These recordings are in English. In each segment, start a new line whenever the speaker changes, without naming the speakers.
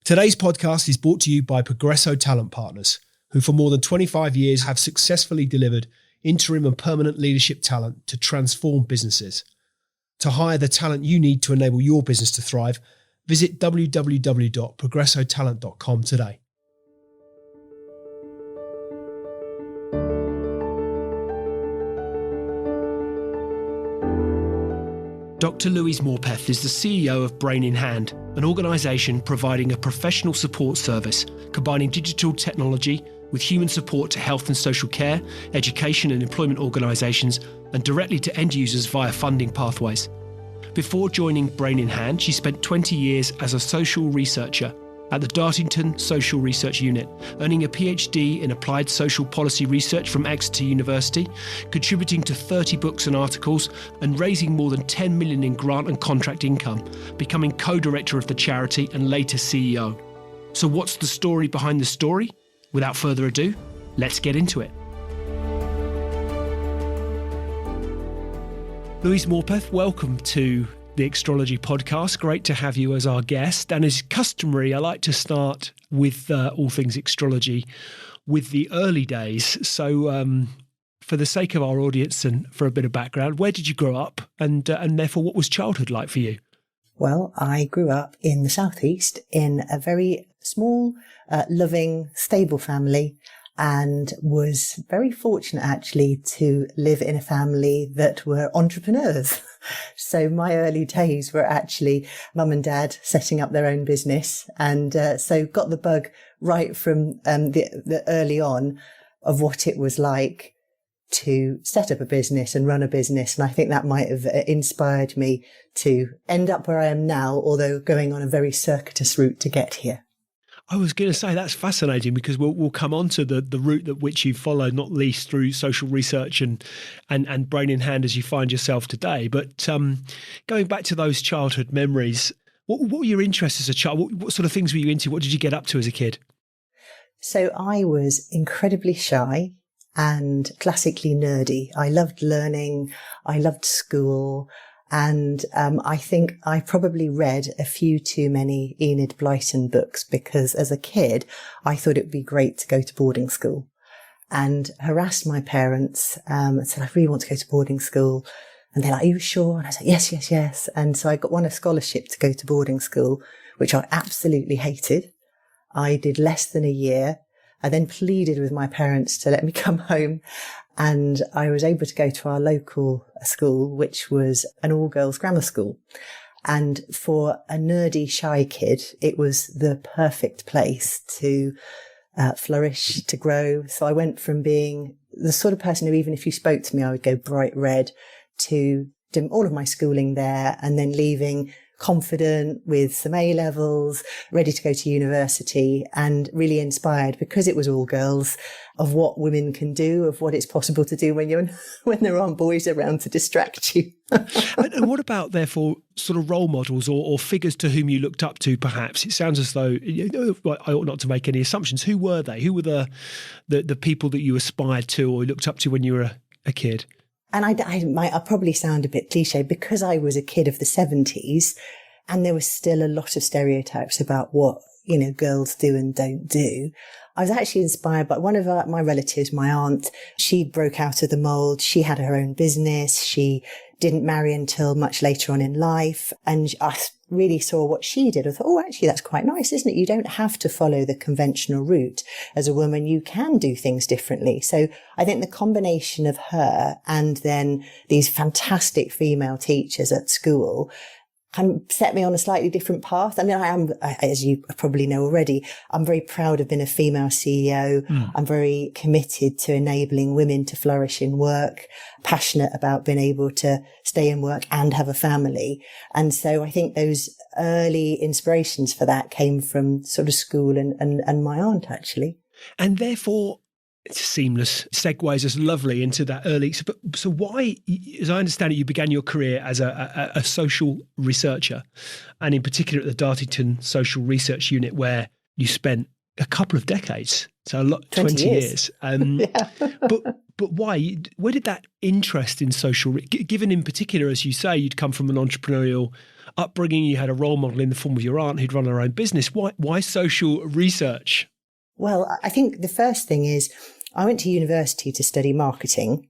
Today's podcast is brought to you by Progresso Talent Partners, who for more than 25 years have successfully delivered interim and permanent leadership talent to transform businesses. To hire the talent you need to enable your business to thrive, visit www.progressotalent.com today. Dr Louise Morpeth is the CEO of Brain in Hand, an organisation providing a professional support service combining digital technology with human support to health and social care, education and employment organisations, and directly to end users via funding pathways. Before joining Brain in Hand, she spent 20 years as a social researcher at the Dartington Social Research Unit, earning a PhD in applied social policy research from Exeter University, contributing to 30 books and articles, and raising more than 10 million in grant and contract income, becoming co-director of the charity and later CEO. So what's the story behind the story? Without further ado, let's get into it. Louise Morpeth, welcome to the Extrology podcast. Great to have you as our guest. And as customary, I like to start with all things Extrology with the early days. So for the sake of our audience and for a bit of background, where did you grow up? And therefore, what was childhood like for you?
Well, I grew up in the southeast in a very small, loving, stable family, and was very fortunate actually to live in a family that were entrepreneurs. So my early days were actually mum and dad setting up their own business, and so got the bug right from the early on of what it was like to set up a business and run a business. And I think that might have inspired me to end up where I am now, although going on a very circuitous route to get here.
I was going to say that's fascinating because we'll come on to the route that which you followed, not least through social research and Brain in Hand as you find yourself today. But going back to those childhood memories, what were your interests as a child? What sort of things were you into? What did you get up to as a kid?
So I was incredibly shy and classically nerdy. I loved learning. I loved school. And I think I probably read a few too many Enid Blyton books because as a kid, I thought it would be great to go to boarding school, and harassed my parents and said, I really want to go to boarding school. And they're like, are you sure? And I said, yes. And so I won a scholarship to go to boarding school, which I absolutely hated. I did less than a year. I then pleaded with my parents to let me come home. And I was able to go to our local school, which was an all-girls grammar school. And for a nerdy, shy kid, it was the perfect place to flourish, to grow. So I went from being the sort of person who, even if you spoke to me, I would go bright red, to doing all of my schooling there and then leaving confident with some A-levels, ready to go to university, and really inspired because it was all girls of what women can do, of what it's possible to do when there aren't boys around to distract you.
And what about, therefore, sort of role models or figures to whom you looked up to, perhaps? It sounds as though, I ought not to make any assumptions. Who were they? Who were the people that you aspired to or looked up to when you were a kid?
And I probably sound a bit cliche because I was a kid of the 70s and there was still a lot of stereotypes about what, girls do and don't do. I was actually inspired by one of my relatives, my aunt. She broke out of the mold. She had her own business. She didn't marry until much later on in life. And I really saw what she did. I thought, oh, actually, that's quite nice, isn't it? You don't have to follow the conventional route. As a woman, you can do things differently. So I think the combination of her and then these fantastic female teachers at school kind of set me on a slightly different path. I mean, I am, as you probably know already, I'm very proud of being a female CEO. I'm very committed to enabling women to flourish in work, passionate about being able to stay in work and have a family. And so I think those early inspirations for that came from sort of school and my aunt, actually.
And therefore, it's seamless segues us lovely into that early. So why, as I understand it, you began your career as a social researcher, and in particular at the Dartington Social Research Unit, where you spent a couple of decades, so a lot, 20 years.
Yeah.
But why? Where did that interest in social, given in particular, as you say, you'd come from an entrepreneurial upbringing. You had a role model in the form of your aunt who'd run her own business. Why social research?
Well, I think the first thing is I went to university to study marketing.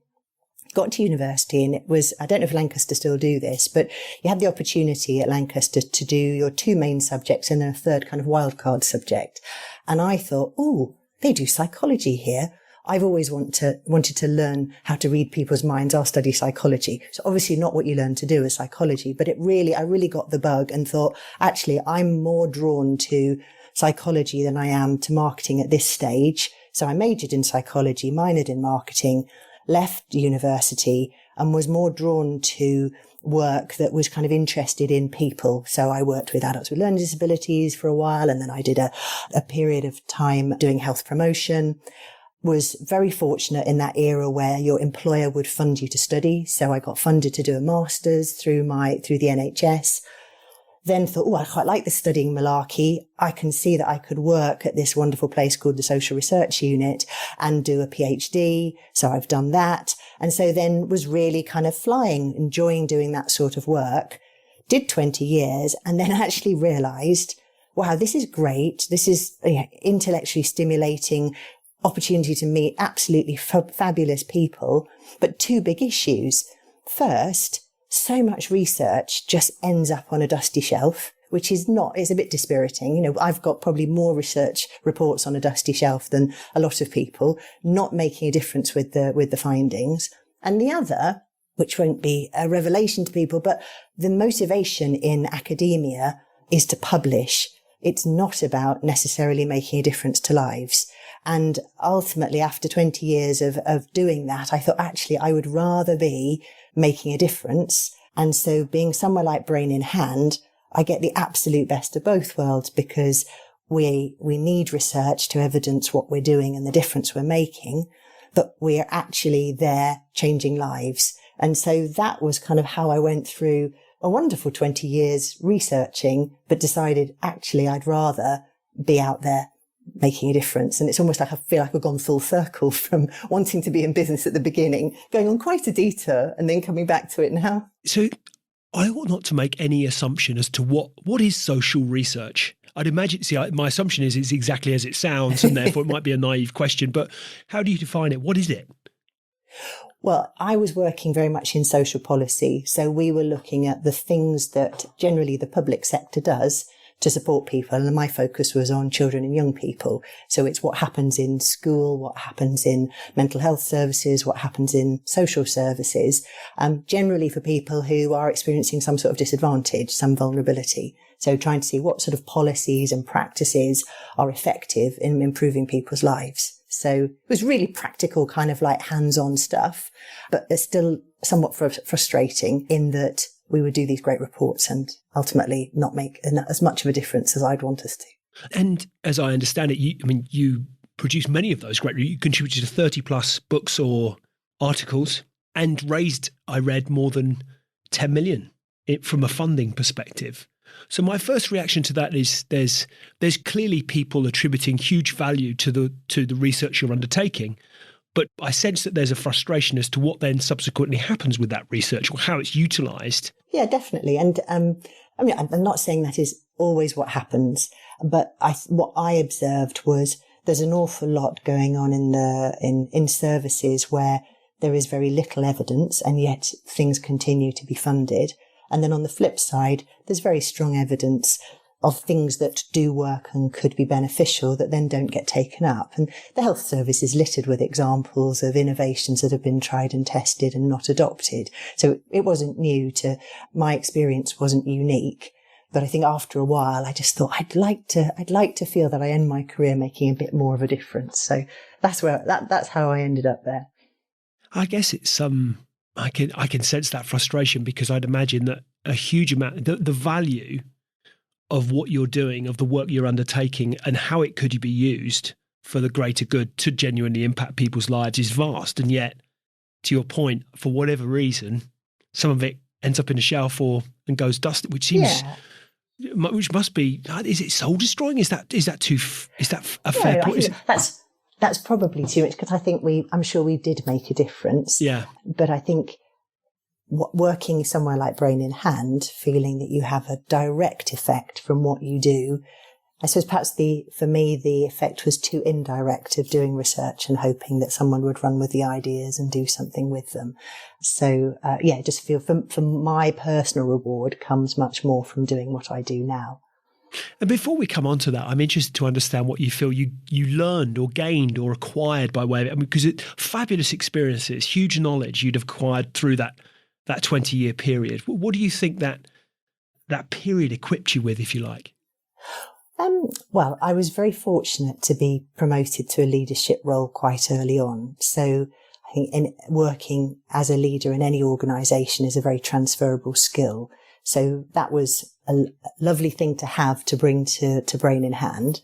Got to university and it was, I don't know if Lancaster still do this, but you had the opportunity at Lancaster to do your 2 main subjects and then a third kind of wildcard subject. And I thought, oh, they do psychology here. I've always wanted to learn how to read people's minds. I'll study psychology. So obviously not what you learn to do as psychology, but I really got the bug and thought, actually, I'm more drawn to psychology than I am to marketing at this stage. So I majored in psychology, minored in marketing, left university and was more drawn to work that was kind of interested in people. So I worked with adults with learning disabilities for a while, and then I did a period of time doing health promotion. Was very fortunate in that era where your employer would fund you to study. So I got funded to do a master's through the NHS. Then thought, oh, I quite like the studying malarkey. I can see that I could work at this wonderful place called the Social Research Unit and do a PhD. So I've done that. And so then was really kind of flying, enjoying doing that sort of work. Did 20 years and then actually realized, wow, this is great. This is intellectually stimulating, opportunity to meet absolutely fabulous people, but 2 big issues. First, so much research just ends up on a dusty shelf, which is it's a bit dispiriting. I've got probably more research reports on a dusty shelf than a lot of people, not making a difference with the findings. And the other, which won't be a revelation to people, but the motivation in academia is to publish. It's not about necessarily making a difference to lives. And ultimately, after 20 years of doing that, I thought, actually, I would rather be making a difference. And so being somewhere like Brain in Hand, I get the absolute best of both worlds because we need research to evidence what we're doing and the difference we're making, but we're actually there changing lives. And so that was kind of how I went through a wonderful 20 years researching, but decided actually I'd rather be out there making a difference. And it's almost like I feel like I've gone full circle from wanting to be in business at the beginning, going on quite a detour and then coming back to it now.
So I ought not to make any assumption as to what is social research. I'd imagine, my assumption is it's exactly as it sounds and therefore it might be a naive question, but how do you define it? What is it?
Well, I was working very much in social policy. So we were looking at the things that generally the public sector does to support people. And my focus was on children and young people. So it's what happens in school, what happens in mental health services, what happens in social services, generally for people who are experiencing some sort of disadvantage, some vulnerability. So trying to see what sort of policies and practices are effective in improving people's lives. So it was really practical, kind of like hands-on stuff, but it's still somewhat frustrating in that we would do these great reports and ultimately not make as much of a difference as I'd want us to.
And as I understand it, you produced many of those you contributed to 30 plus books or articles and raised, I read, more than 10 million from a funding perspective. So my first reaction to that is there's clearly people attributing huge value to the research you're undertaking. But I sense that there's a frustration as to what then subsequently happens with that research or how it's utilised. Yeah,
definitely. And I'm not saying that is always what happens, but what I observed was there's an awful lot going on in services where there is very little evidence and yet things continue to be funded. And then on the flip side, there's very strong evidence of things that do work and could be beneficial that then don't get taken up. And the health service is littered with examples of innovations that have been tried and tested and not adopted. So it wasn't new my experience wasn't unique. But I think after a while, I just thought I'd like to feel that I end my career making a bit more of a difference. So that's how I ended up there.
I guess it's I can sense that frustration because I'd imagine that a huge amount, the value of what you're doing, of the work you're undertaking and how it could be used for the greater good to genuinely impact people's lives is vast. And yet, to your point, for whatever reason, some of it ends up in a shelf and goes dusty, which seems, which must be, is it soul destroying? Is that a fair point?
That's probably too much because I think I'm sure we did make a difference.
Yeah.
But I think working somewhere like Brain in Hand, feeling that you have a direct effect from what you do. I suppose perhaps for me, the effect was too indirect of doing research and hoping that someone would run with the ideas and do something with them. So, I just feel for my personal reward comes much more from doing what I do now.
And before we come on to that, I'm interested to understand what you feel you learned or gained or acquired by way of it. Because fabulous experiences, huge knowledge you'd have acquired through that 20-year period. What do you think that period equipped you with, if you like?
Well, I was very fortunate to be promoted to a leadership role quite early on. So I think in working as a leader in any organisation is a very transferable skill. So that was a lovely thing to have to bring to Brain in Hand.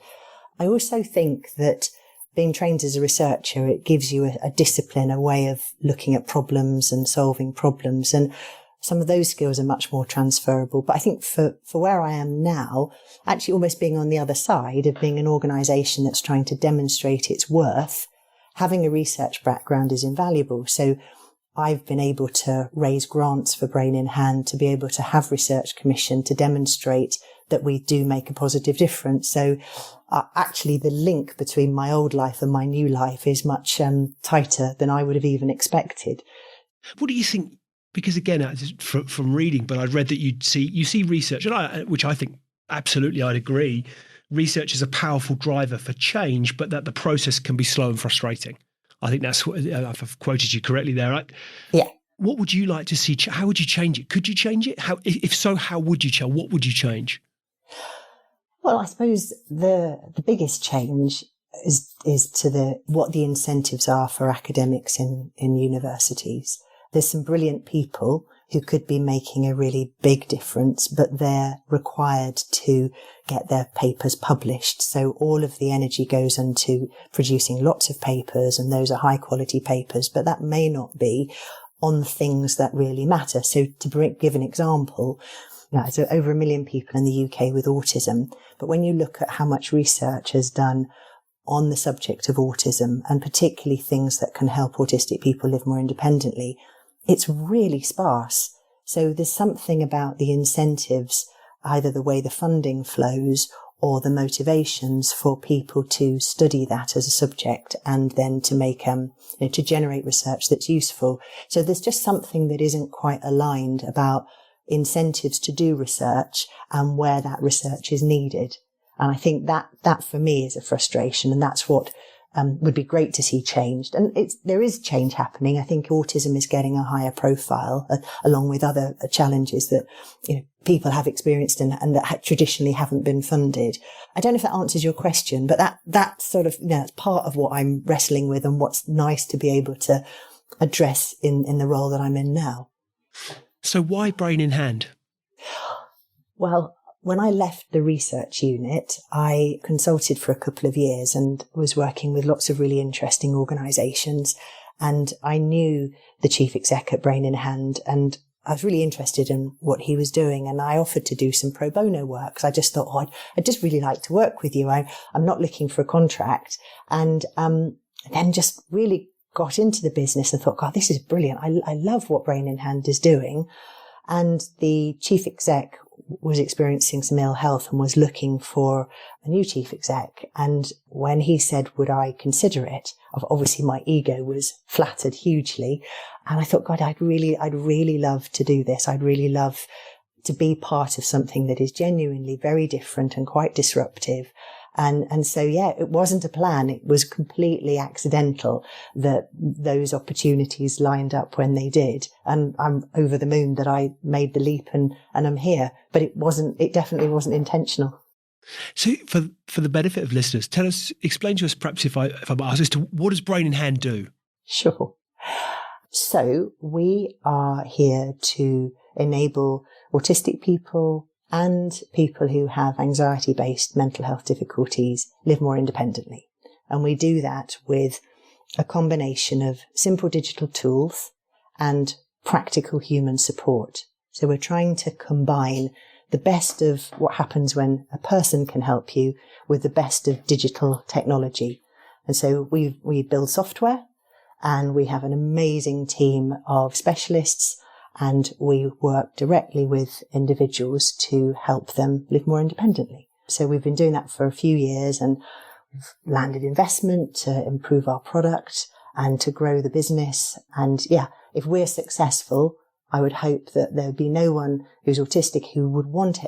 I also think that being trained as a researcher, it gives you a discipline, a way of looking at problems and solving problems. And some of those skills are much more transferable. But I think for where I am now, actually almost being on the other side of being an organisation that's trying to demonstrate its worth, having a research background is invaluable. So I've been able to raise grants for Brain in Hand to be able to have research commissioned to demonstrate that we do make a positive difference. So actually the link between my old life and my new life is much tighter than I would have even expected.
What do you think? Because again, from reading, but I'd read that you see research, which I think absolutely I'd agree, research is a powerful driver for change, but that the process can be slow and frustrating. I think that's what, if I've quoted you correctly there, right?
Yeah.
What would you like to see? How would you change it? Could you change it? If so, how would you change? What would you change?
Well, I suppose the biggest change is to what the incentives are for academics in universities. There's some brilliant people who could be making a really big difference, but they're required to get their papers published. So all of the energy goes into producing lots of papers, and those are high quality papers, but that may not be on things that really matter. So to give an example, there's over 1 million people in the UK with autism, but when you look at how much research is done on the subject of autism, and particularly things that can help autistic people live more independently, it's really sparse. So there's something about the incentives, either the way the funding flows or the motivations for people to study that as a subject and then to make, to generate research that's useful. So there's just something that isn't quite aligned about incentives to do research and where that research is needed. And I think that for me is a frustration, and that's what would be great to see changed. And there is change happening. I think autism is getting a higher profile, along with other challenges that people have experienced and that traditionally haven't been funded. I don't know if that answers your question, but that's sort of that's part of what I'm wrestling with, and what's nice to be able to address in the role that I'm in now.
So why Brain in Hand?
Well, when I left the research unit, I consulted for a couple of years and was working with lots of really interesting organisations. And I knew the chief exec at Brain in Hand, and I was really interested in what he was doing. And I offered to do some pro bono work, because I just thought, I'd just really like to work with you. I'm not looking for a contract. And then just really got into the business and thought, God, this is brilliant. I love what Brain in Hand is doing. And the chief exec was experiencing some ill health and was looking for a new chief exec. And when he said, would I consider it? Obviously my ego was flattered hugely. And I thought, God, I'd really love to do this. I'd really love to be part of something that is genuinely very different and quite disruptive. And so, it wasn't a plan. It was completely accidental that those opportunities lined up when they did. And I'm over the moon that I made the leap and I'm here, but it definitely wasn't intentional.
So for the benefit of listeners, explain to us, perhaps if I'm asked, as to what does Brain in Hand do?
Sure. So we are here to enable autistic people and people who have anxiety-based mental health difficulties live more independently. And we do that with a combination of simple digital tools and practical human support. So we're trying to combine the best of what happens when a person can help you with the best of digital technology. And so we build software, and we have an amazing team of specialists and we work directly with individuals to help them live more independently. So we've been doing that for a few years, and we've landed investment to improve our product and to grow the business. And yeah, if we're successful, I would hope that there would be no one who's autistic who would want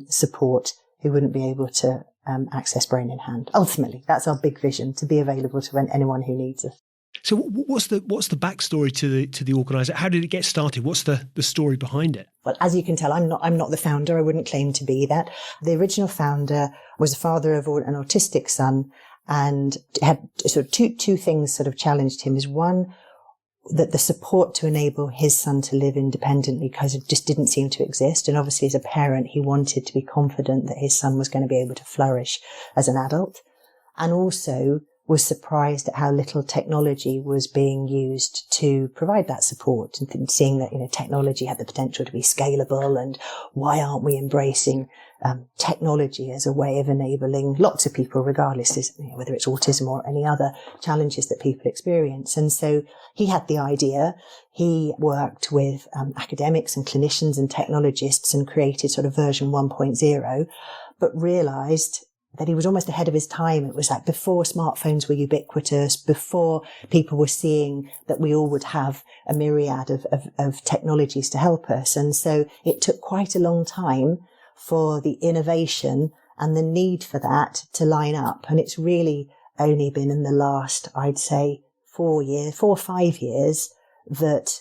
support who wouldn't be able to access Brain in Hand. Ultimately, that's our big vision, to be available to anyone who needs us.
So what's the backstory to the organisation? How did it get started? What's the story behind it?
Well, as you can tell, I'm not the founder. I wouldn't claim to be that. The original founder was a father of an autistic son, and had sort of two things sort of challenged him. Is one, that the support to enable his son to live independently because it just didn't seem to exist. And obviously as a parent, he wanted to be confident that his son was going to be able to flourish as an adult. And also was surprised at how little technology was being used to provide that support, and seeing that, technology had the potential to be scalable, and why aren't we embracing technology as a way of enabling lots of people, regardless whether it's autism or any other challenges that people experience. And so he had the idea. He worked with academics and clinicians and technologists and created sort of version 1.0, but realized that he was almost ahead of his time. It was like before smartphones were ubiquitous, before people were seeing that we all would have a myriad of technologies to help us. And so it took quite a long time for the innovation and the need for that to line up. And it's really only been in the last, I'd say, 4 or 5 years that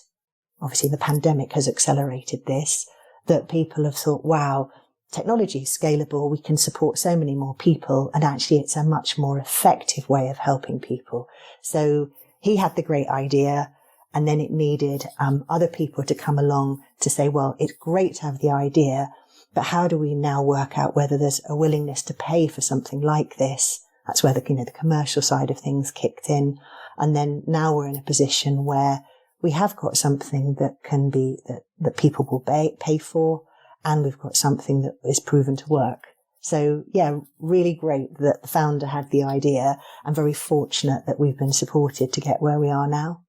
obviously the pandemic has accelerated this, that people have thought, wow, technology is scalable. We can support so many more people, and actually it's a much more effective way of helping people. So he had the great idea, and then it needed other people to come along to say, well, it's great to have the idea, but how do we now work out whether there's a willingness to pay for something like this? That's where the commercial side of things kicked in. And then now we're in a position where we have got something that can be, that people will pay for, and we've got something that is proven to work. So yeah, really great that the founder had the idea, and very fortunate that we've been supported to get where we are now.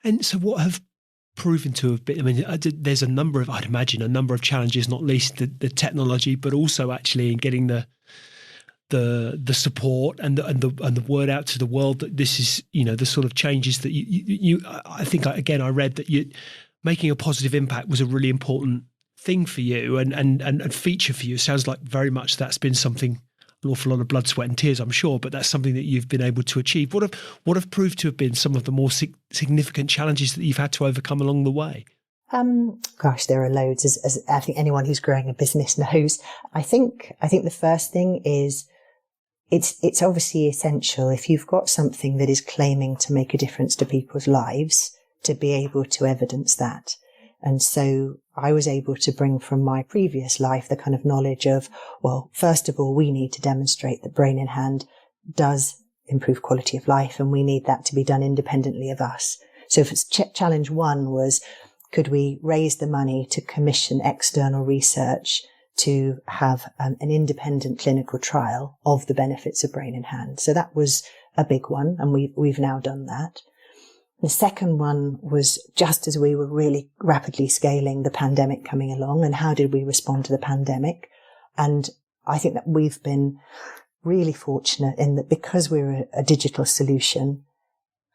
And so what have proven to have been, there's a number of challenges, not least the technology, but also actually in getting the support and the word out to the world that this is, the sort of changes that you I think, again, I read that making a positive impact was a really important thing for you and feature for you. It sounds like very much that's been something, an awful lot of blood, sweat and tears, I'm sure, but that's something that you've been able to achieve. What have proved to have been some of the more significant challenges that you've had to overcome along the way?
Gosh, there are loads, as I think anyone who's growing a business knows. I think the first thing is it's obviously essential, if you've got something that is claiming to make a difference to people's lives, to be able to evidence that. And so I was able to bring from my previous life the kind of knowledge of, well, first of all, we need to demonstrate that Brain in Hand does improve quality of life, and we need that to be done independently of us. So if it's challenge one was, could we raise the money to commission external research to have an independent clinical trial of the benefits of Brain in Hand? So that was a big one, and we've now done that. The second one was just as we were really rapidly scaling, the pandemic coming along, and how did we respond to the pandemic? And I think that we've been really fortunate in that because we're a digital solution,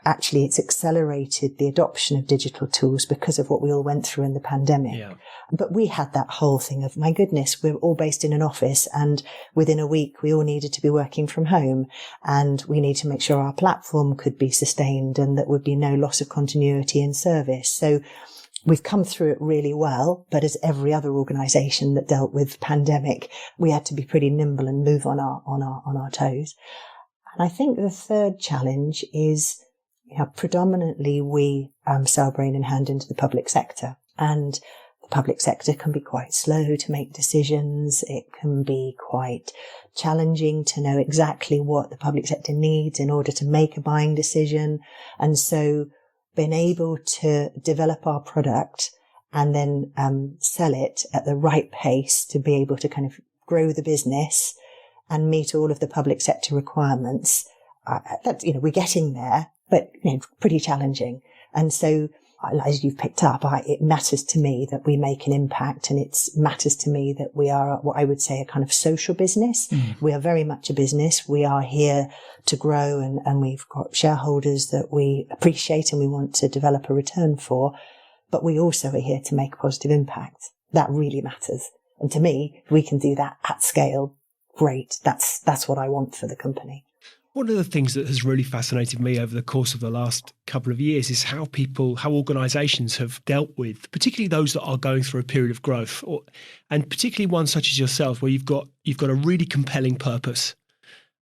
actually it's accelerated the adoption of digital tools because of what we all went through in the pandemic. Yeah. But we had that whole thing of, my goodness, we're all based in an office, and within a week we all needed to be working from home, and we need to make sure our platform could be sustained and that would be no loss of continuity in service. So we've come through it really well, but as every other organisation that dealt with pandemic, we had to be pretty nimble and move on our toes. And I think the third challenge is, predominantly we sell Brain in Hand into the public sector, and the public sector can be quite slow to make decisions. It can be quite challenging to know exactly what the public sector needs in order to make a buying decision. And so being able to develop our product and then sell it at the right pace to be able to kind of grow the business and meet all of the public sector requirements, we're getting there, but pretty challenging. And so as you've picked up, it matters to me that we make an impact, and it matters to me that we are what I would say a kind of social business. We are very much a business. We are here to grow, and we've got shareholders that we appreciate and we want to develop a return for, but we also are here to make a positive impact. That really matters. And to me, if we can do that at scale, great. That's what I want for the company.
One of the things that has really fascinated me over the course of the last couple of years is how organisations have dealt with, particularly those that are going through a period of growth, and particularly one such as yourself, where you've got a really compelling purpose.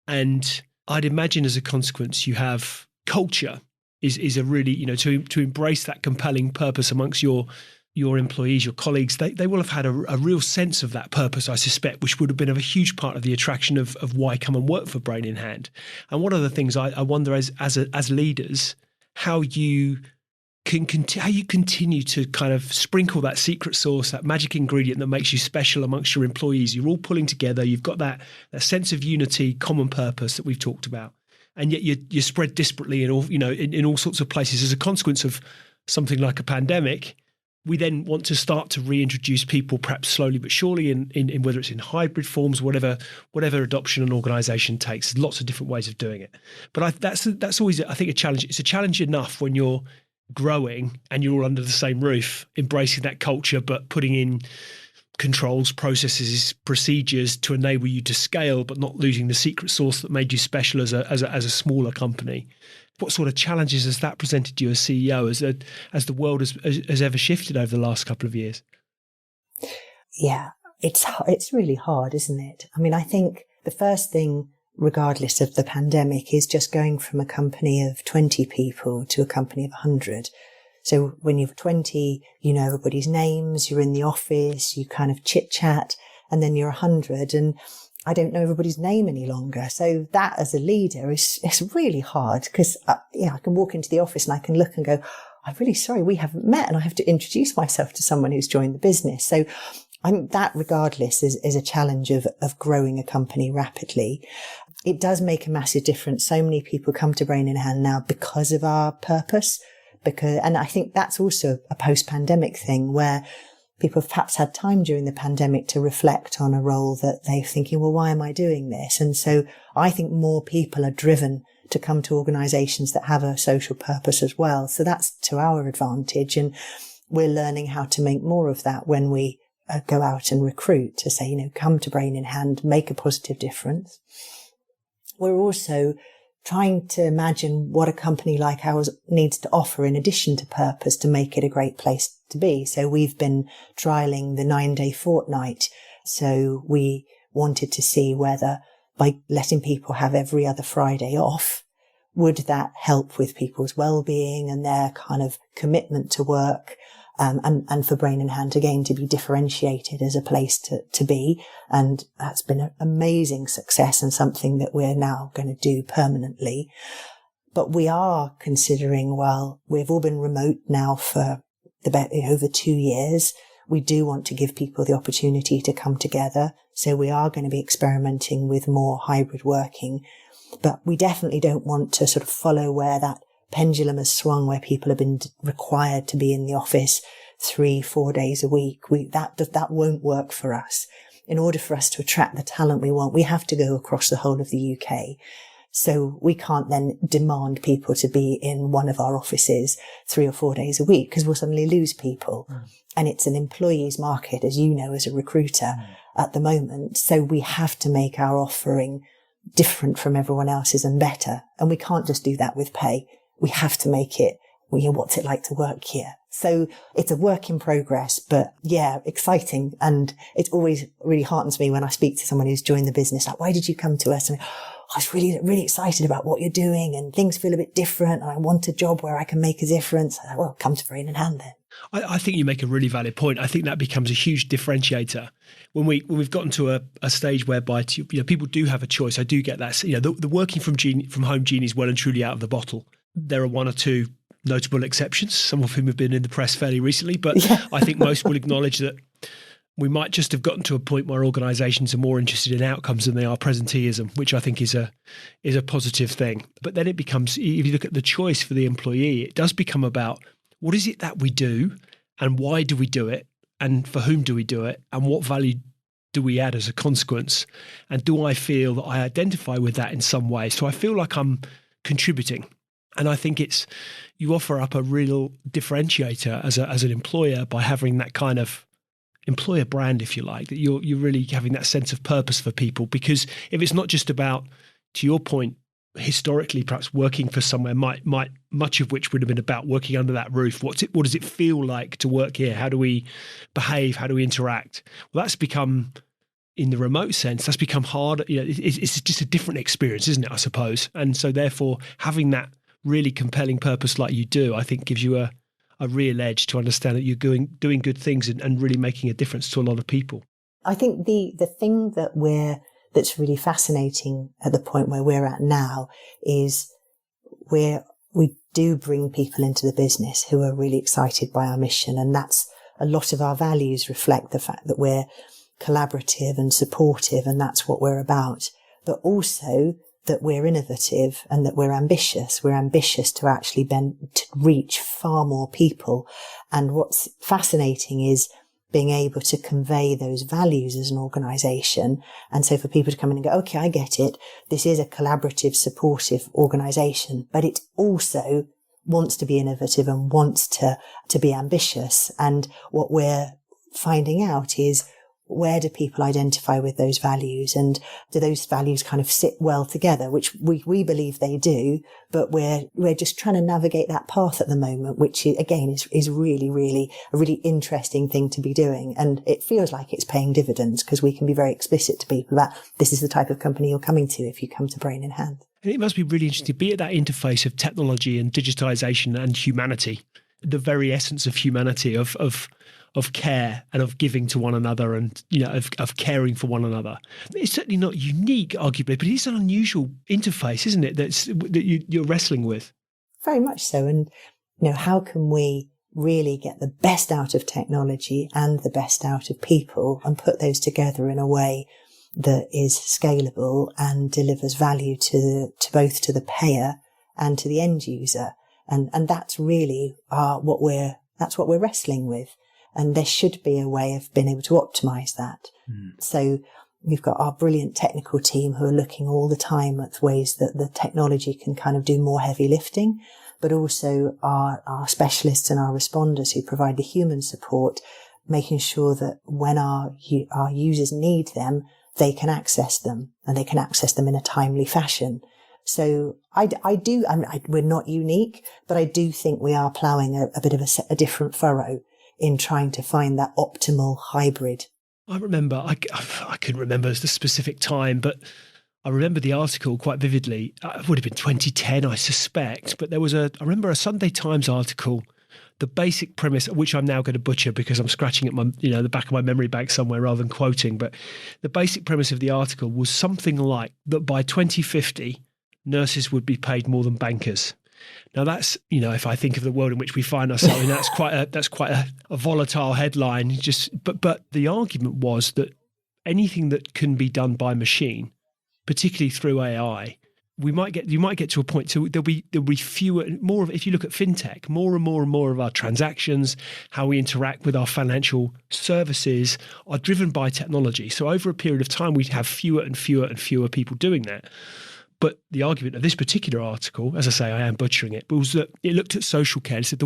And I'd imagine as a consequence, you have culture is a really, to embrace that compelling purpose amongst your employees, your colleagues. They will have had a real sense of that purpose, I suspect, which would have been a huge part of the attraction of why come and work for Brain in Hand. And one of the things I wonder as leaders, how you continue to kind of sprinkle that secret sauce, that magic ingredient that makes you special amongst your employees. You're all pulling together. You've got that sense of unity, common purpose that we've talked about, and yet you're spread disparately in all sorts of places as a consequence of something like a pandemic. We then want to start to reintroduce people, perhaps slowly but surely, in whether it's in hybrid forms, whatever adoption an organisation takes. There's lots of different ways of doing it. But that's always, I think, a challenge. It's a challenge enough when you're growing and you're all under the same roof, embracing that culture, but putting in controls, processes, procedures to enable you to scale, but not losing the secret sauce that made you special as a smaller company. What sort of challenges has that presented to you as CEO as the world has ever shifted over the last couple of years?
Yeah, it's really hard, isn't it? I mean, I think the first thing, regardless of the pandemic, is just going from a company of 20 people to a company of 100. So when you're 20, you know everybody's names, you're in the office, you kind of chit chat, and then you're 100 and I don't know everybody's name any longer. So that as a leader is really hard because I can walk into the office and I can look and go, I'm really sorry, we haven't met, and I have to introduce myself to someone who's joined the business. So that regardless is a challenge of growing a company rapidly. It does make a massive difference. So many people come to Brain in Hand now because of our purpose, and I think that's also a post-pandemic thing where people have perhaps had time during the pandemic to reflect on a role that they're thinking, well, why am I doing this? And so I think more people are driven to come to organisations that have a social purpose as well. So that's to our advantage. And we're learning how to make more of that when we go out and recruit to say, come to Brain in Hand, make a positive difference. We're also trying to imagine what a company like ours needs to offer in addition to purpose to make it a great place to be. So we've been trialling the 9-day fortnight. So we wanted to see whether by letting people have every other Friday off, would that help with people's well-being and their kind of commitment to work, and for Brain in Hand again to be differentiated as a place to be. And that's been an amazing success and something that we're now going to do permanently. But we are considering, well, we've all been remote now for over 2 years. We do want to give people the opportunity to come together. So we are going to be experimenting with more hybrid working, but we definitely don't want to sort of follow where that pendulum has swung, where people have been required to be in the office 3-4 days a week. That won't work for us. In order for us to attract the talent we want, we have to go across the whole of the UK. So we can't then demand people to be in one of our offices 3 or 4 days a week because we'll suddenly lose people. And it's an employee's market, as you know, as a recruiter at the moment. So we have to make our offering different from everyone else's and better. And we can't just do that with pay. We have to make it, what's it like to work here? So it's a work in progress, but yeah, exciting. And it always really heartens me when I speak to someone who's joined the business, like, why did you come to us? And I was really, really excited about what you're doing and things feel a bit different. And I want a job where I can make a difference. I thought, well, come to Brain in Hand then.
I think you make a really valid point. I think that becomes a huge differentiator when we've gotten to a stage whereby people do have a choice. I do get that. The working from home gene is well and truly out of the bottle. There are one or two notable exceptions, some of whom have been in the press fairly recently, but yeah. I think most will acknowledge that we might just have gotten to a point where organisations are more interested in outcomes than they are presenteeism, which I think is a positive thing. But then it becomes, if you look at the choice for the employee, it does become about what is it that we do and why do we do it and for whom do we do it and what value do we add as a consequence? And do I feel that I identify with that in some way? So I feel like I'm contributing. And I think you offer up a real differentiator as an employer by having that kind of employer brand, if you like, that you're really having that sense of purpose for people. Because if it's not just about, to your point, historically perhaps working for somewhere, much of which would have been about working under that roof. What does it feel like to work here? How do we behave? How do we interact? Well, that's become, in the remote sense, that's become hard. It's just a different experience, isn't it, I suppose? And so therefore having that really compelling purpose like you do, I think gives you a real edge to understand that you're doing good things and really making a difference to a lot of people.
I think the thing that's really fascinating at the point where we're at now is we do bring people into the business who are really excited by our mission. And that's a lot of our values reflect the fact that we're collaborative and supportive, and that's what we're about. But also that we're innovative and that we're ambitious. We're ambitious to actually to reach far more people. And what's fascinating is being able to convey those values as an organisation. And so for people to come in and go, okay, I get it. This is a collaborative, supportive organisation, but it also wants to be innovative and wants to be ambitious. And what we're finding out is, where do people identify with those values, and do those values kind of sit well together, which we believe they do, but we're just trying to navigate that path at the moment, which again is really, really a really interesting thing to be doing. And it feels like it's paying dividends because we can be very explicit to people about this is the type of company you're coming to if you come to Brain in Hand.
And it must be really interesting to be at that interface of technology and digitization and humanity, the very essence of humanity, of care and of giving to one another and, of caring for one another. It's certainly not unique, arguably, but it's an unusual interface, isn't it, that you're wrestling with?
Very much so. And, how can we really get the best out of technology and the best out of people and put those together in a way that is scalable and delivers value to both to the payer and to the end user? And that's really what we're wrestling with. And there should be a way of being able to optimize that. So we've got our brilliant technical team who are looking all the time at ways that the technology can kind of do more heavy lifting, but also our specialists and our responders who provide the human support, making sure that when our users need them, they can access them and they can access them in a timely fashion. So we're not unique, but I do think we are ploughing a bit of a different furrow in trying to find that optimal hybrid.
I remember, I couldn't remember the specific time, but I remember the article quite vividly. It would have been 2010, I suspect, but I remember a Sunday Times article, the basic premise, which I'm now going to butcher because I'm scratching at my, the back of my memory bank somewhere rather than quoting, but the basic premise of the article was something like that by 2050, nurses would be paid more than bankers. Now that's, if I think of the world in which we find ourselves in, that's quite a volatile headline. But the argument was that anything that can be done by machine, particularly through AI, you might get to a point. So there'll be more of, if you look at fintech, more and more of our transactions, how we interact with our financial services are driven by technology. So over a period of time, we'd have fewer and fewer people doing that. But the argument of this particular article, as I say, I am butchering it, but was that it looked at social care. It said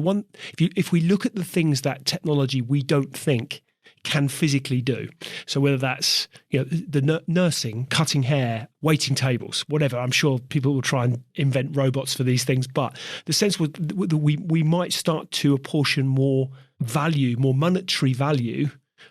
if we look at the things that technology we don't think can physically do, so whether that's the nursing, cutting hair, waiting tables, whatever, I'm sure people will try and invent robots for these things. But the sense was that we might start to apportion more value, more monetary value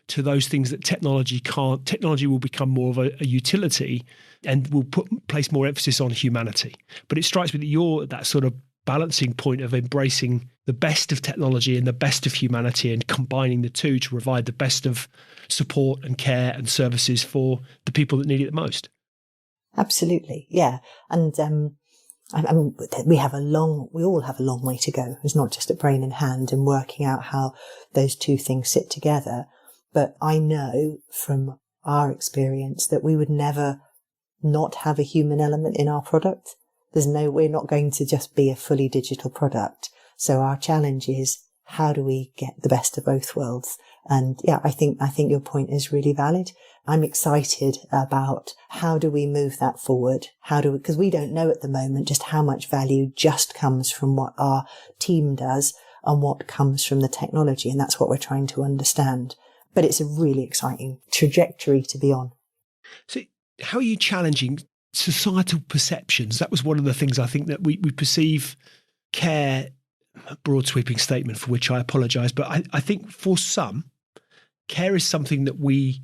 to those things that technology can't. Technology will become more of a utility and will place more emphasis on humanity. But it strikes me that you're at that sort of balancing point of embracing the best of technology and the best of humanity and combining the two to provide the best of support and care and services for the people that need it the most.
Absolutely, yeah. And we all have a long way to go. It's not just at Brain in Hand and working out how those two things sit together. But I know from our experience that we would never not have a human element in our product. We're not going to just be a fully digital product. So our challenge is how do we get the best of both worlds? And yeah, I think your point is really valid. I'm excited about how do we move that forward? Because we don't know at the moment just how much value just comes from what our team does and what comes from the technology. And that's what we're trying to understand. But it's a really exciting trajectory to be on.
So how are you challenging societal perceptions? That was one of the things I think that we perceive care, a broad sweeping statement for which I apologise, but I think for some, care is something that we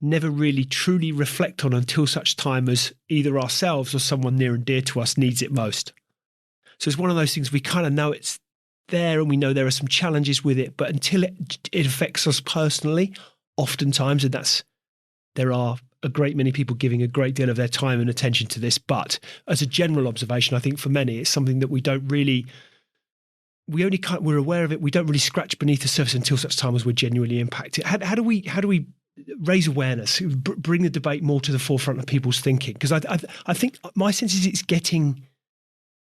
never really truly reflect on until such time as either ourselves or someone near and dear to us needs it most. So it's one of those things we kind of know it's there and we know there are some challenges with it, but until it affects us personally, oftentimes, and there are a great many people giving a great deal of their time and attention to this, but as a general observation, I think for many, it's something that we're aware of it. We don't really scratch beneath the surface until such time as we're genuinely impacted. How do we raise awareness, bring the debate more to the forefront of people's thinking? Because I think my sense is it's getting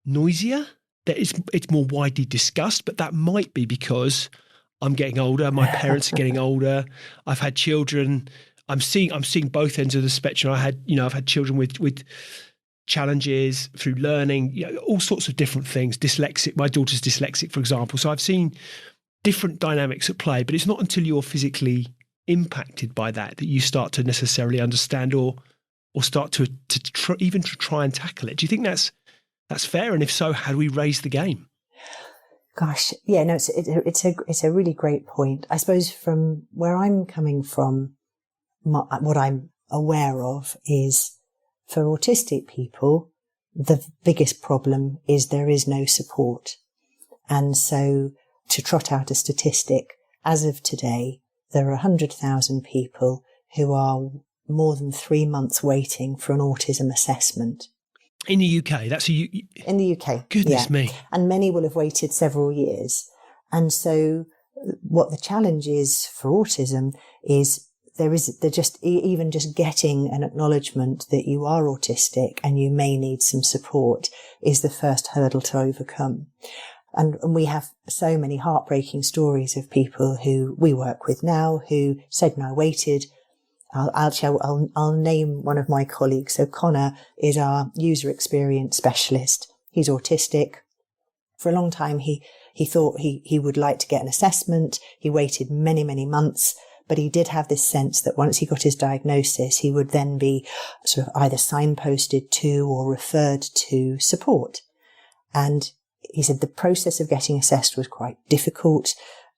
noisier, that it's more widely discussed, but that might be because I'm getting older, my parents are getting older, I've had children, I'm seeing both ends of the spectrum. I've had children with challenges through learning, all sorts of different things. Dyslexic, my daughter's dyslexic, for example. So I've seen different dynamics at play, but it's not until you're physically impacted by that you start to necessarily understand or start to try and tackle it. Do you think that's fair? And if so, how do we raise the game?
Gosh, yeah, no, it's a really great point. I suppose from where I'm coming from, what I'm aware of is for autistic people, the biggest problem is there is no support. And so to trot out a statistic, as of today, there are 100,000 people who are more than 3 months waiting for an autism assessment.
In the UK,
in the UK.
Goodness me.
And many will have waited several years. And so what the challenge is for autism is even just getting an acknowledgement that you are autistic and you may need some support is the first hurdle to overcome. And we have so many heartbreaking stories of people who we work with now who said, no, I waited. I'll name one of my colleagues. So Connor is our user experience specialist. He's autistic. For a long time, he thought he would like to get an assessment. He waited many, many months, but he did have this sense that once he got his diagnosis, he would then be sort of either signposted to or referred to support. And he said the process of getting assessed was quite difficult.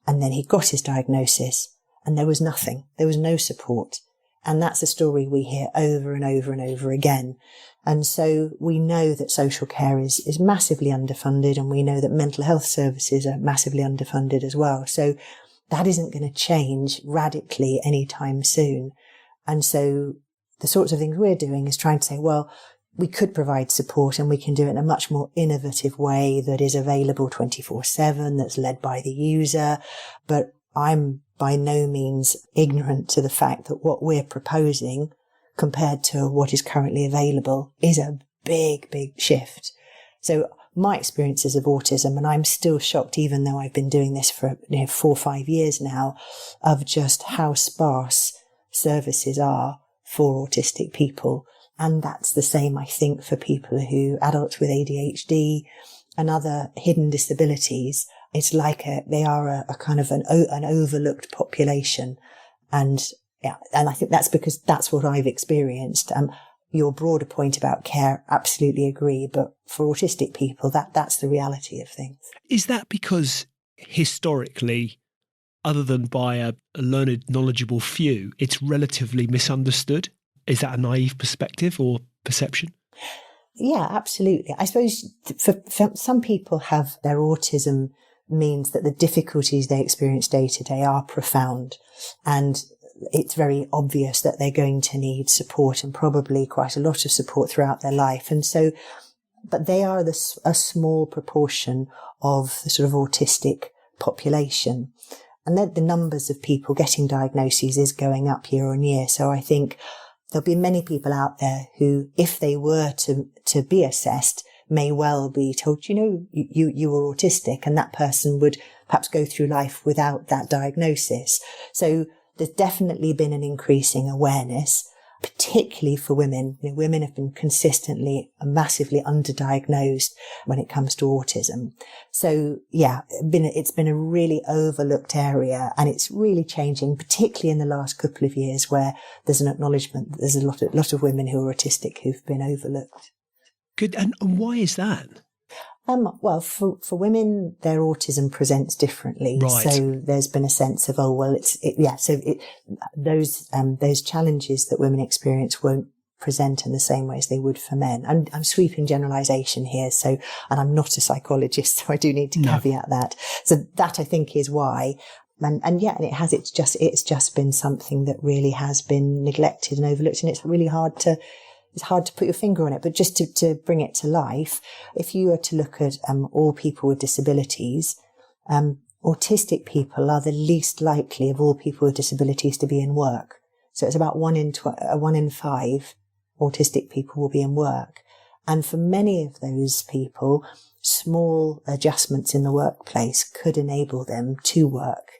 And then he got his diagnosis and there was nothing. There was no support. And that's a story we hear over and over and over again. And so we know that social care is massively underfunded, and we know that mental health services are massively underfunded as well. So that isn't going to change radically anytime soon. And so the sorts of things we're doing is trying to say, well, we could provide support and we can do it in a much more innovative way that is available 24/7, that's led by the user. But I'm by no means ignorant to the fact that what we're proposing compared to what is currently available is a big, big shift. So my experiences of autism, and I'm still shocked, even though I've been doing this for 4 or 5 years now, of just how sparse services are for autistic people. And that's the same, I think, for adults with ADHD and other hidden disabilities. It's like they are a kind of an overlooked population. And I think that's because that's what I've experienced. Your broader point about care, absolutely agree. But for autistic people, that's the reality of things.
Is that because historically, other than by a learned, knowledgeable few, it's relatively misunderstood? Is that a naive perspective or perception?
Yeah, absolutely. I suppose for some people have their autism means that the difficulties they experience day to day are profound, and it's very obvious that they're going to need support, and probably quite a lot of support throughout their life. And so, but they are a small proportion of the sort of autistic population. And the numbers of people getting diagnoses is going up year on year. So I think there'll be many people out there who, if they were to be assessed, may well be told, you were autistic, and that person would perhaps go through life without that diagnosis. So there's definitely been an increasing awareness, particularly for women. Women have been consistently massively underdiagnosed when it comes to autism. So yeah, it's been a really overlooked area, and it's really changing, particularly in the last couple of years, where there's an acknowledgement that there's a lot of women who are autistic who've been overlooked.
Good. And why is that?
Well, for women, their autism presents differently.
Right.
So there's been a sense of, those challenges that women experience won't present in the same way as they would for men. I'm sweeping generalization here. And I'm not a psychologist, so I do need to caveat that. So that I think is why. It's just been something that really has been neglected and overlooked, and it's really hard to put your finger on it, but just to bring it to life, if you were to look at all people with disabilities, autistic people are the least likely of all people with disabilities to be in work. So it's about 1 in 5 autistic people will be in work. And for many of those people, small adjustments in the workplace could enable them to work.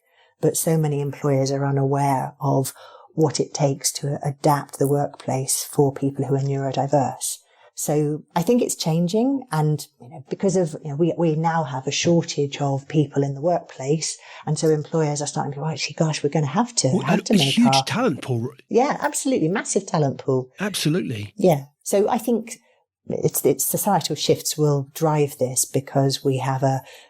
But so many employers are unaware of what it takes to adapt the workplace for people who are neurodiverse. So I think it's changing, and because of we now have a shortage of people in the workplace, and so employers are starting to go, actually, gosh, we're going to have to make a
huge talent pool.
Yeah, absolutely, massive talent pool.
Absolutely.
Yeah. So I think it's societal shifts will drive this, because we have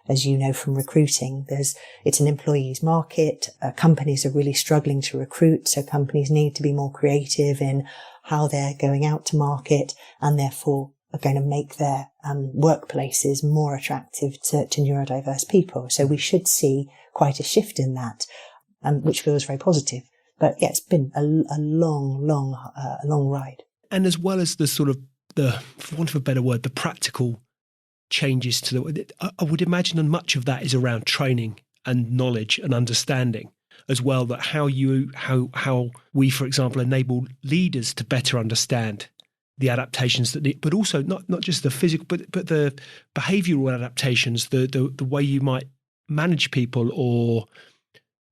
as you know from recruiting, it's an employee's market. Companies are really struggling to recruit, so companies need to be more creative in how they're going out to market, and therefore are going to make their workplaces more attractive to neurodiverse people. So we should see quite a shift in that, which feels very positive. But yeah, it's been a long ride.
And as well as the sort of for want of a better word, the practical changes I would imagine, and much of that is around training and knowledge and understanding as well, that how we, for example, enable leaders to better understand the adaptations but also not just the physical, but the behavioural adaptations, the way you might manage people or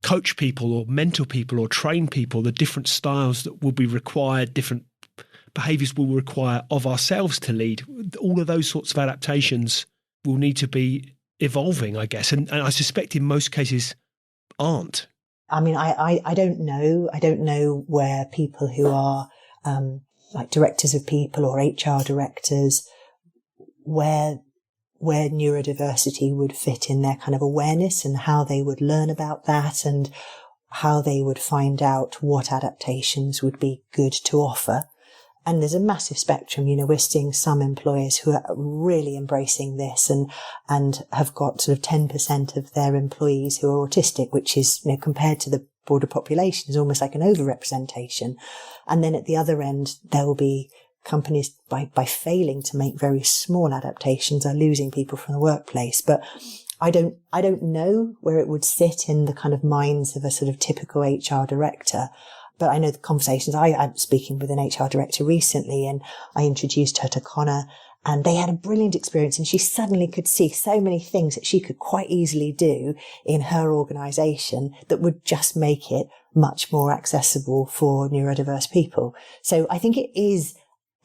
coach people or mentor people or train people, the different styles that will be required, different behaviours will require of ourselves to lead. All of those sorts of adaptations will need to be evolving, I guess. And I suspect in most cases aren't.
I mean, I don't know. I don't know where people who are like directors of people or HR directors, where neurodiversity would fit in their kind of awareness, and how they would learn about that, and how they would find out what adaptations would be good to offer. And there's a massive spectrum. We're seeing some employers who are really embracing this and have got sort of 10% of their employees who are autistic, which is, compared to the broader population, is almost like an overrepresentation. And then at the other end, there will be companies by failing to make very small adaptations are losing people from the workplace. But I don't know where it would sit in the kind of minds of a sort of typical HR director. But I know the conversations. I'm speaking with an HR director recently, and I introduced her to Connor, and they had a brilliant experience, and she suddenly could see so many things that she could quite easily do in her organisation that would just make it much more accessible for neurodiverse people. So I think it is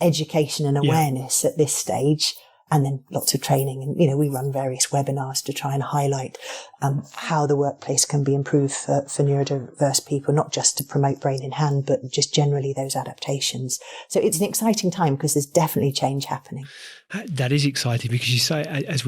education and awareness at this stage, and then lots of training. And, we run various webinars to try and highlight how the workplace can be improved for neurodiverse people, not just to promote brain in hand, but just generally those adaptations. So it's an exciting time, because there's definitely change happening.
That is exciting, because you say, as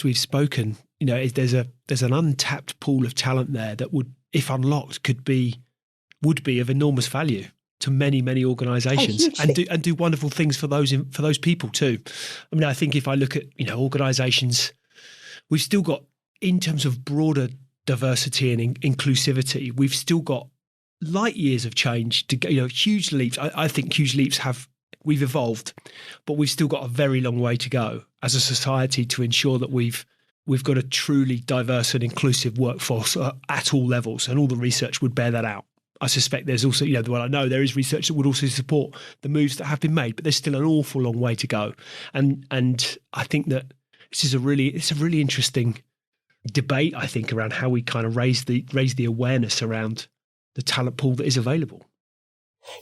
we've spoken, there's an untapped pool of talent there that would, if unlocked, would be of enormous value to many, many organisations, and do wonderful things for those people too. I mean, I think if I look at organisations, we've still got, in terms of broader diversity and inclusivity, we've still got light years of change to go. Huge leaps. I think huge leaps we've evolved, but we've still got a very long way to go as a society to ensure that we've got a truly diverse and inclusive workforce at all levels, and all the research would bear that out. I suspect there's also, I know there is research that would also support the moves that have been made, but there's still an awful long way to go. And I think that it's a really interesting debate, I think, around how we kind of raise the awareness around the talent pool that is available.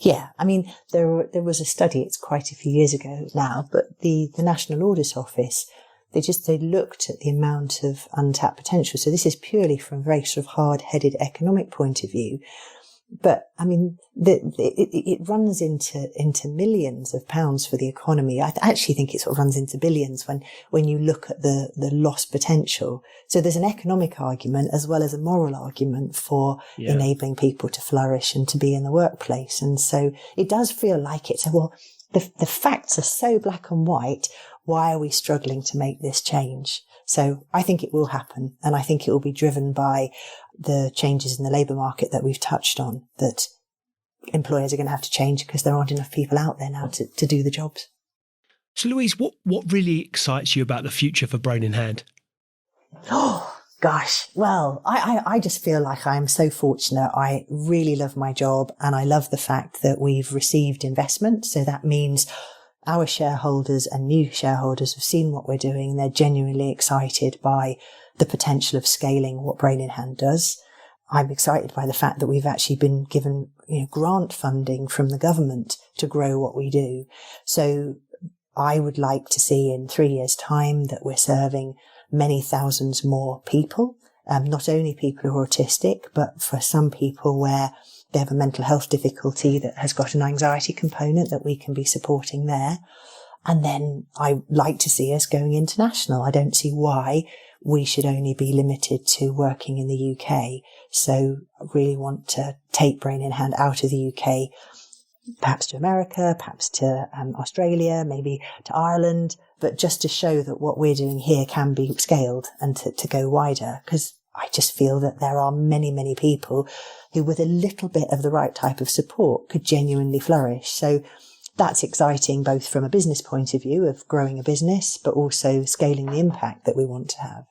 Yeah, I mean, there was a study, it's quite a few years ago now, but the National Audit Office, they looked at the amount of untapped potential. So this is purely from a very sort of hard-headed economic point of view. But I mean, it runs into millions of pounds for the economy. I actually think it sort of runs into billions when you look at the lost potential. So there's an economic argument as well as a moral argument for enabling people to flourish and to be in the workplace. And so it does feel like it's, well, the facts are so black and white. Why are we struggling to make this change? So I think it will happen. And I think it will be driven by the changes in the labour market that we've touched on, that employers are going to have to change because there aren't enough people out there now to do the jobs.
So Louise, what really excites you about the future for Brain in Hand?
Oh, gosh. Well, I just feel like I am so fortunate. I really love my job and I love the fact that we've received investment. So that means our shareholders and new shareholders have seen what we're doing. They're genuinely excited by the potential of scaling what Brain in Hand does. I'm excited by the fact that we've actually been given grant funding from the government to grow what we do. So I would like to see in 3 years' time that we're serving many thousands more people, not only people who are autistic, but for some people where they have a mental health difficulty that has got an anxiety component, that we can be supporting there. And then I like to see us going international. I don't see why we should only be limited to working in the UK. So I really want to take Brain in Hand out of the UK, perhaps to America, perhaps to Australia, maybe to Ireland, but just to show that what we're doing here can be scaled and to go wider. Because I just feel that there are many, many people who with a little bit of the right type of support could genuinely flourish. So that's exciting, both from a business point of view of growing a business, but also scaling the impact that we want to have.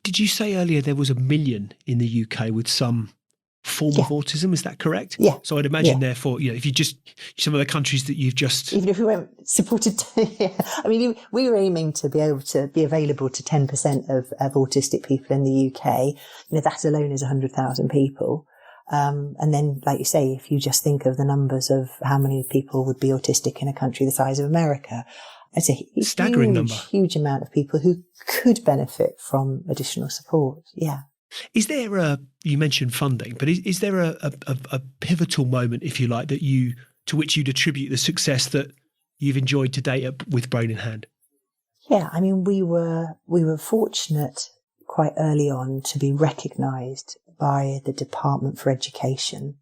Did you say earlier there was 1 million in the UK with some form of autism? Is that correct?
Yeah.
So I'd imagine, therefore, if you just some of the countries that you've just,
even if we weren't supported, I mean, we were aiming to be able to be available to 10% of autistic people in the UK. That alone is 100,000 people. And then, like you say, if you just think of the numbers of how many people would be autistic in a country the size of America, it's a
staggering number,
huge amount of people who could benefit from additional support. Yeah.
Is there you mentioned funding, but is there a pivotal moment, if you like, to which you'd attribute the success that you've enjoyed to date with Brain in Hand?
Yeah, I mean, we were fortunate quite early on to be recognised by the Department for Education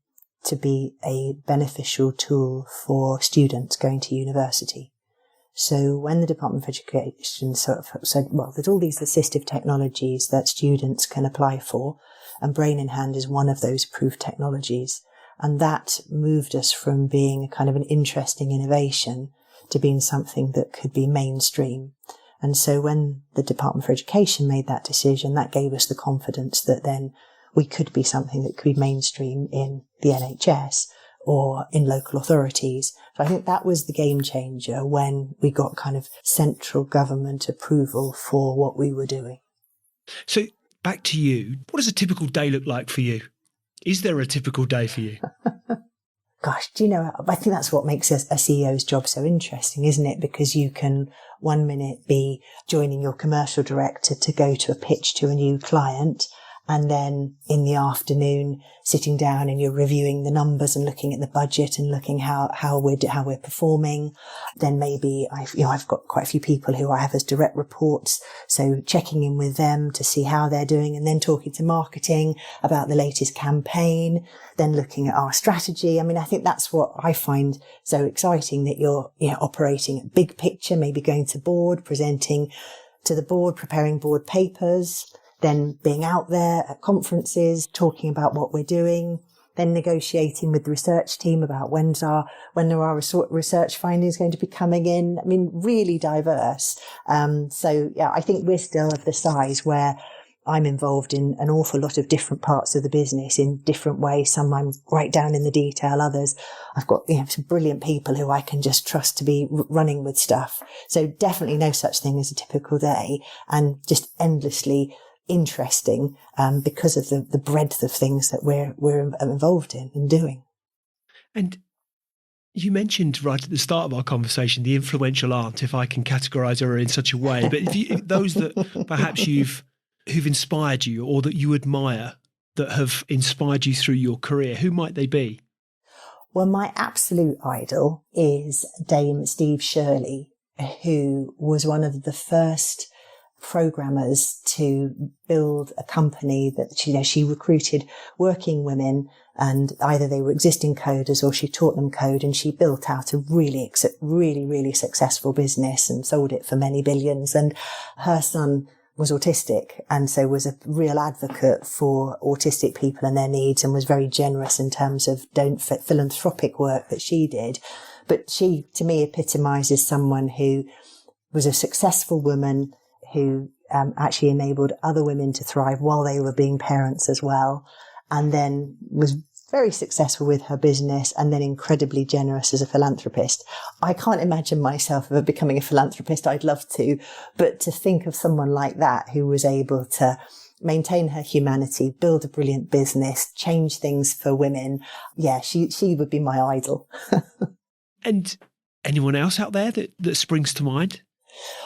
to be a beneficial tool for students going to university. So when the Department of Education sort of said, well, there's all these assistive technologies that students can apply for, and Brain in Hand is one of those approved technologies. And that moved us from being a kind of an interesting innovation to being something that could be mainstream. And so when the Department for Education made that decision, that gave us the confidence that then we could be something that could be mainstream in the NHS or in local authorities. So I think that was the game changer when we got kind of central government approval for what we were doing.
So back to you. What does a typical day look like for you? Is there a typical day for you?
Gosh, I think that's what makes a CEO's job so interesting, isn't it? Because you can 1 minute be joining your commercial director to go to a pitch to a new client, and then in the afternoon sitting down and you're reviewing the numbers and looking at the budget and looking how we're performing. Then maybe I've got quite a few people who I have as direct reports, so checking in with them to see how they're doing, and then talking to marketing about the latest campaign, then looking at our strategy. I mean, I think that's what I find so exciting, that you're operating at big picture, maybe going to board, presenting to the board, preparing board papers, then being out there at conferences, talking about what we're doing, then negotiating with the research team about when are our research findings going to be coming in. I mean, really diverse. So yeah, I think we're still of the size where I'm involved in an awful lot of different parts of the business in different ways. Some I'm right down in the detail. Others I've got, some brilliant people who I can just trust to be running with stuff. So definitely no such thing as a typical day, and just endlessly interesting, because of the breadth of things that we're involved in and doing.
And you mentioned right at the start of our conversation the influential aunt, if I can categorise her in such a way. But if those that perhaps who've inspired you or that you admire, that have inspired you through your career, who might they be?
Well, my absolute idol is Dame Steve Shirley, who was one of the first programmers to build a company that, she recruited working women, and either they were existing coders or she taught them code, and she built out a really, really successful business and sold it for many billions. And her son was autistic, and so was a real advocate for autistic people and their needs, and was very generous in terms of philanthropic work that she did. But she, to me, epitomizes someone who was a successful woman who actually enabled other women to thrive while they were being parents as well, and then was very successful with her business, and then incredibly generous as a philanthropist. I can't imagine myself ever becoming a philanthropist. I'd love to, but to think of someone like that who was able to maintain her humanity, build a brilliant business, change things for women, she would be my idol.
And anyone else out there that springs to mind?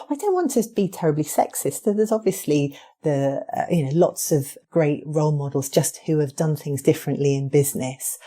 I don't want to be terribly sexist. There's obviously lots of great role models just who have done things differently in business.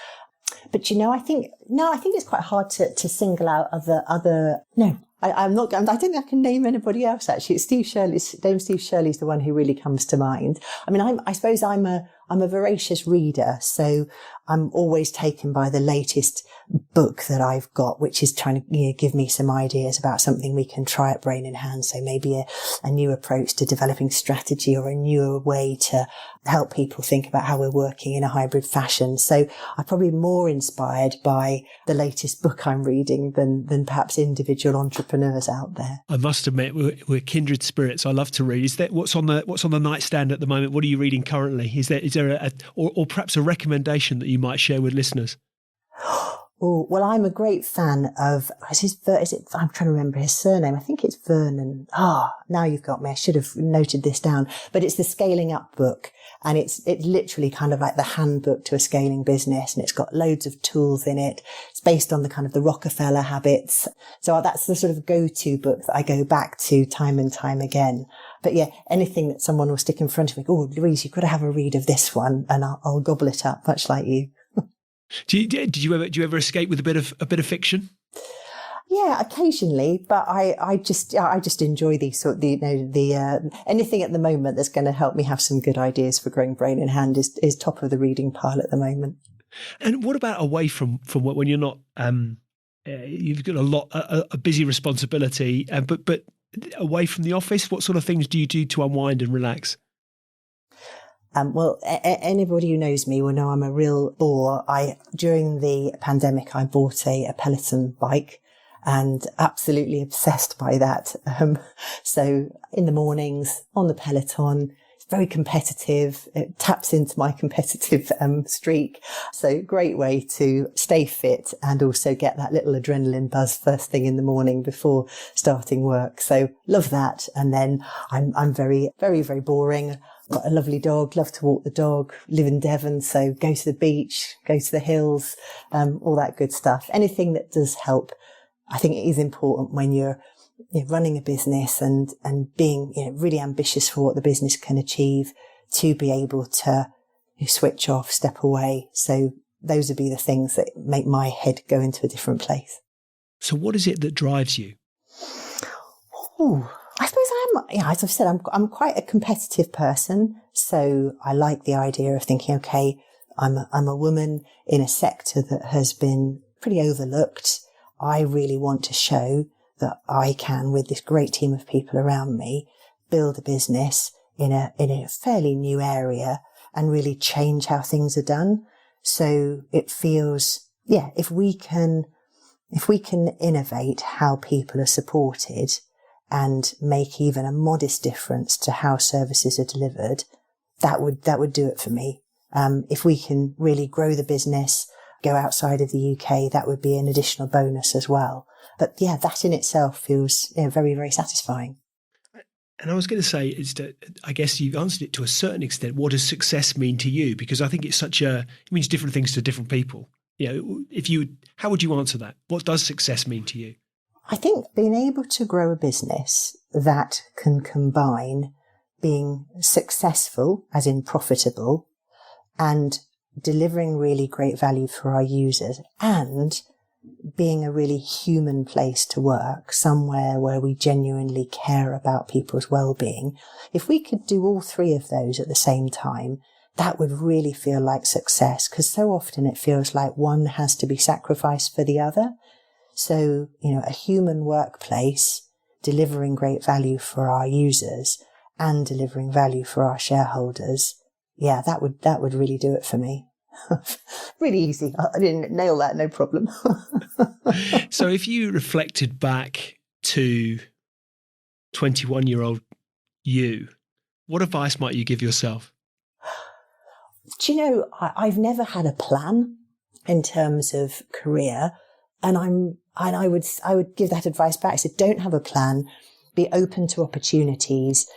But I think it's quite hard to single out other. No, I'm not. I don't think I can name anybody else. Actually, it's Dame Steve Shirley's the one who really comes to mind. I mean, I suppose I'm a voracious reader, so I'm always taken by the latest book that I've got, which is trying to give me some ideas about something we can try at Brain in Hand. So maybe a new approach to developing strategy, or a newer way to help people think about how we're working in a hybrid fashion. So I'm probably more inspired by the latest book I'm reading than perhaps individual entrepreneurs out there.
I must admit, we're kindred spirits. I love to read. Is that what's on the nightstand at the moment? What are you reading currently? Is there or perhaps a recommendation that you might share with listeners?
Oh, well, I'm a great fan of, I'm trying to remember his surname. I think it's Vernon. Now you've got me. I should have noted this down. But it's the Scaling Up book. And it's literally kind of like the handbook to a scaling business. And it's got loads of tools in it. It's based on the kind of the Rockefeller habits. So that's the sort of go-to book that I go back to time and time again. But yeah, anything that someone will stick in front of me, Louise, you've got to have a read of this one, and I'll gobble it up, much like you.
Do you ever escape with a bit of fiction?
Yeah, occasionally, but I just enjoy these anything at the moment that's going to help me have some good ideas for growing Brain in Hand is top of the reading pile at the moment.
And what about away from when you're not you've got a busy responsibility, but away from the office, what sort of things do you do to unwind and relax?
Well, anybody who knows me will know I'm a real bore. During the pandemic, I bought a Peloton bike and absolutely obsessed by that. So in the mornings on the Peloton, it's very competitive. It taps into my competitive streak. So great way to stay fit and also get that little adrenaline buzz first thing in the morning before starting work. So love that. And then I'm very, very, very boring. Got a lovely dog, love to walk the dog, live in Devon, so go to the beach, go to the hills, all that good stuff. Anything that does help. I think it is important when you're running a business and being really ambitious for what the business can achieve, to be able to switch off, step away. So those would be the things that make my head go into a different place.
So what is it that drives you?
I suppose as I've said, I'm quite a competitive person. So I like the idea of thinking, okay, I'm a woman in a sector that has been pretty overlooked. I really want to show that I can, with this great team of people around me, build a business in a fairly new area and really change how things are done. So it feels, if we can innovate how people are supported and make even a modest difference to how services are delivered, that would do it for me. If we can really grow the business, go outside of the UK, that would be an additional bonus as well. But yeah, that in itself feels very, very satisfying.
And I was going to say is that I guess you've answered it to a certain extent. What does success mean to you? Because I think it means different things to different people. How would you answer that? What does success mean to you?
I think being able to grow a business that can combine being successful, as in profitable, and delivering really great value for our users, and being a really human place to work, somewhere where we genuinely care about people's well-being. If we could do all three of those at the same time, that would really feel like success, because so often it feels like one has to be sacrificed for the other. So, a human workplace delivering great value for our users and delivering value for our shareholders. Yeah, that would really do it for me. Really easy. I didn't nail that, no problem.
So if you reflected back to 21-year-old you, what advice might you give yourself?
Do you know, I've never had a plan in terms of career, and I would give that advice back. I said, don't have a plan, be open to opportunities,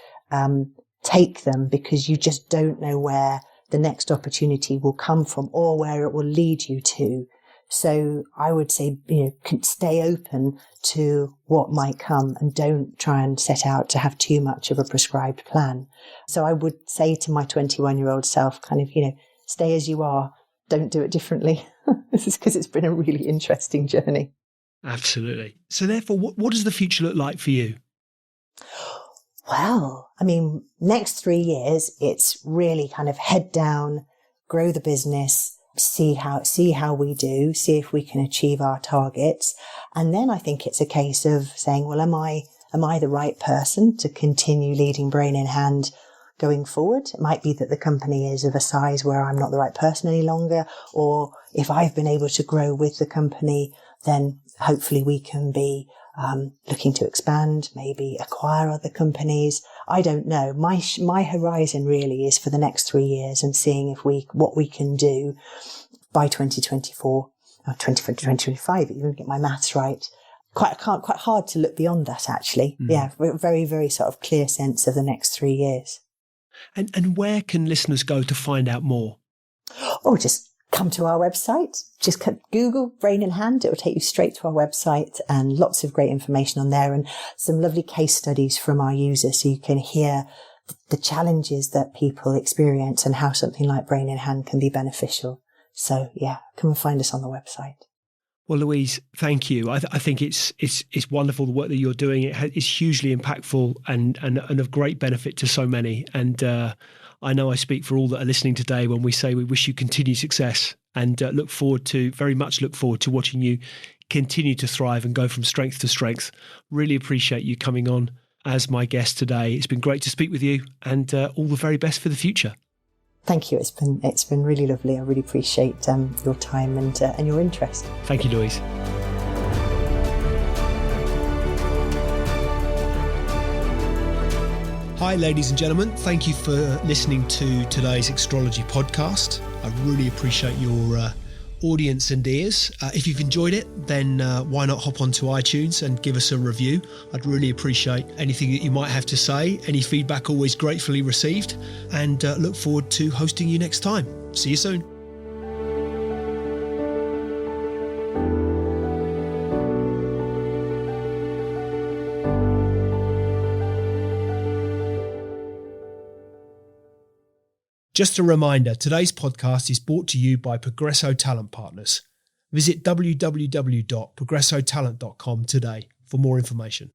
take them, because you just don't know where the next opportunity will come from or where it will lead you to. So I would say, stay open to what might come and don't try and set out to have too much of a prescribed plan. So I would say to my 21-year-old self, stay as you are, don't do it differently. This is because it's been a really interesting journey.
Absolutely. So therefore, what does the future look like for you?
Well, next 3 years, it's really kind of head down, grow the business, see how we do, see if we can achieve our targets. And then I think it's a case of saying, well, am I the right person to continue leading Brain in Hand going forward? It might be that the company is of a size where I'm not the right person any longer, or if I've been able to grow with the company, then hopefully we can be looking to expand, maybe acquire other companies. I don't know. My horizon really is for the next 3 years and seeing what we can do by 2024, or 2025, even get my maths right. Quite hard to look beyond that, actually. Mm. Yeah, very, very sort of clear sense of the next 3 years.
And where can listeners go to find out more?
Oh, just come to our website. Just Google Brain in Hand. It will take you straight to our website, and lots of great information on there, and some lovely case studies from our users, so you can hear the challenges that people experience and how something like Brain in Hand can be beneficial. So yeah, come and find us on the website.
Well, Louise, thank you. I think it's wonderful the work that you're doing. It is hugely impactful and of great benefit to so many. And I know I speak for all that are listening today when we say we wish you continued success, and very much look forward to watching you continue to thrive and go from strength to strength. Really appreciate you coming on as my guest today. It's been great to speak with you, and all the very best for the future.
Thank you. It's been really lovely. I really appreciate your time and your interest.
Thank you, Louise. Hi, ladies and gentlemen. Thank you for listening to today's Extrology podcast. I really appreciate your audience and ears. If you've enjoyed it, then why not hop onto iTunes and give us a review? I'd really appreciate anything that you might have to say. Any feedback always gratefully received, and look forward to hosting you next time. See you soon. Just a reminder, today's podcast is brought to you by Progresso Talent Partners. Visit www.progressotalent.com today for more information.